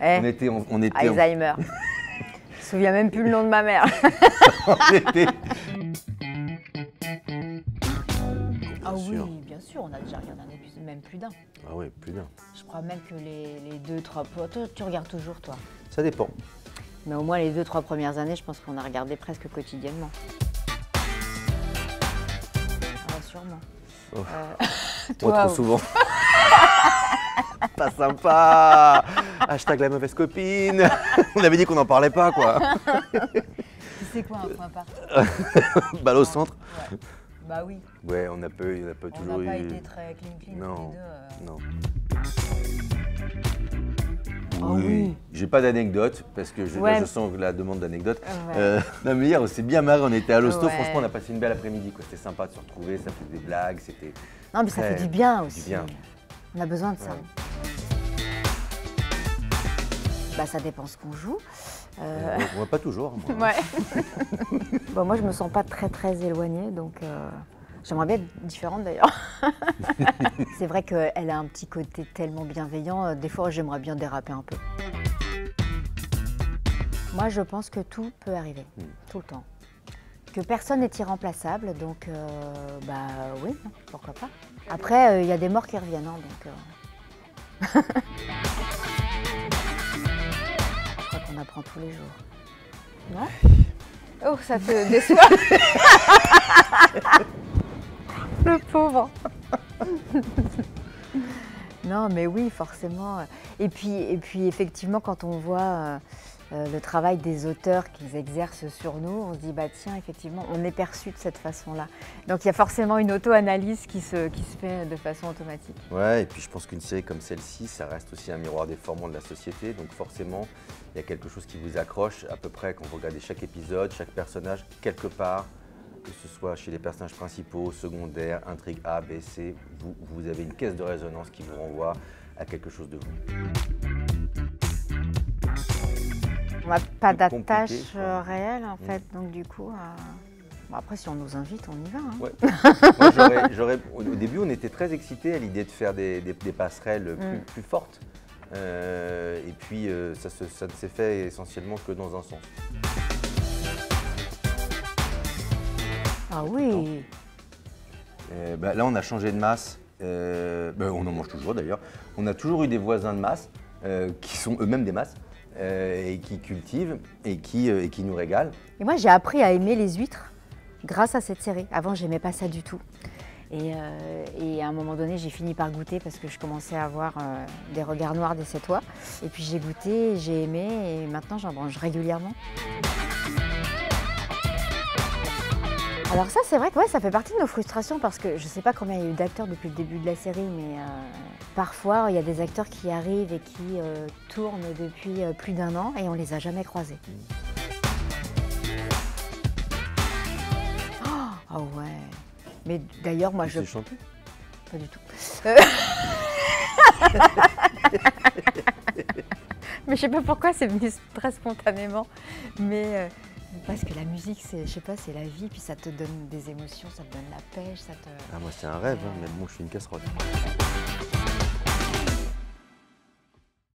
On était Alzheimer. Je me souviens même plus le nom de ma mère. on était... Ah sûr. oui, bien sûr, on a déjà regardé un épisode, même plus d'un. Ah oui, plus d'un. Je crois même que les 2-3... Toi, tu regardes toujours, toi. Ça dépend. Mais au moins les 2-3 premières années, je pense qu'on a regardé presque quotidiennement. Ah, sûrement. Oh. Toi, trop souvent. Pas sympa. Hashtag la mauvaise copine. On avait dit qu'on n'en parlait pas, quoi. C'est quoi un point part? Balle au centre. Ouais. Bah oui. Ouais, on n'a pas toujours eu... On n'a pas été très clean Non, tous les deux. non. Ah oui. J'ai pas d'anecdote parce que Ouais. là, je sens la demande d'anecdote. Ouais. Non, mais hier, on s'est bien marré, on était à l'hosto, Ouais. franchement, on a passé une belle après-midi, quoi. C'était sympa de se retrouver, ça fait des blagues, c'était... Non, mais ça Ouais, fait du bien du aussi. bien. On a besoin de ça. Ouais. Bah, ça dépend ce qu'on joue. On voit pas toujours. Moi. Ouais. Bon, moi, je me sens pas très éloignée, donc j'aimerais bien être différente d'ailleurs. C'est vrai qu'elle a un petit côté tellement bienveillant. Des fois, j'aimerais bien déraper un peu. Moi, je pense que tout peut arriver, tout le temps. Que personne n'est irremplaçable, donc bah oui, pourquoi pas. Après, il y a des morts qui reviennent, hein, donc... Je crois qu'on apprend tous les jours. Non? Oh, ça te déçoit? Le pauvre. Non, mais oui, forcément. Et puis effectivement, quand on voit le travail des auteurs qu'ils exercent sur nous, on se dit, bah tiens, effectivement, on est perçu de cette façon-là. Donc il y a forcément une auto-analyse qui se fait de façon automatique. Ouais, et puis je pense qu'une série comme celle-ci, ça reste aussi un miroir déformant de la société. Donc forcément, il y a quelque chose qui vous accroche à peu près quand vous regardez chaque épisode, chaque personnage, quelque part, que ce soit chez les personnages principaux, secondaires, intrigue A, B, C, vous avez une caisse de résonance qui vous renvoie à quelque chose de vous. On n'a pas d'attache compliqué, quoi. réelle en fait, donc du coup, bon, après si on nous invite, on y va. Hein. Ouais. Moi, au début, on était très excités à l'idée de faire des passerelles plus fortes. Et puis, ça ne s'est fait essentiellement que dans un sens. Ah oui. Là, on a changé de masse. On en mange toujours d'ailleurs. On a toujours eu des voisins de masse qui sont eux-mêmes des masses. Et qui cultivent et qui nous régalent. Et moi, j'ai appris à aimer les huîtres grâce à cette série. Avant, j'aimais pas ça du tout. Et à un moment donné, j'ai fini par goûter parce que je commençais à avoir des regards noirs des Sétois. Et puis j'ai goûté, j'ai aimé et maintenant, j'en mange régulièrement. Alors ça, c'est vrai que ouais, ça fait partie de nos frustrations parce que je ne sais pas combien il y a eu d'acteurs depuis le début de la série, mais parfois, il y a des acteurs qui arrivent et qui tournent depuis plus d'1 an et on ne les a jamais croisés. Oh ouais. Mais d'ailleurs, moi, Tu sais chanter ? Pas du tout. Mais je sais pas pourquoi, c'est venu très spontanément. Mais parce que la musique, je sais pas, c'est la vie, puis ça te donne des émotions, ça te donne la pêche, ça te... Ah, moi, c'est un rêve, hein, mais bon, je suis une casserole.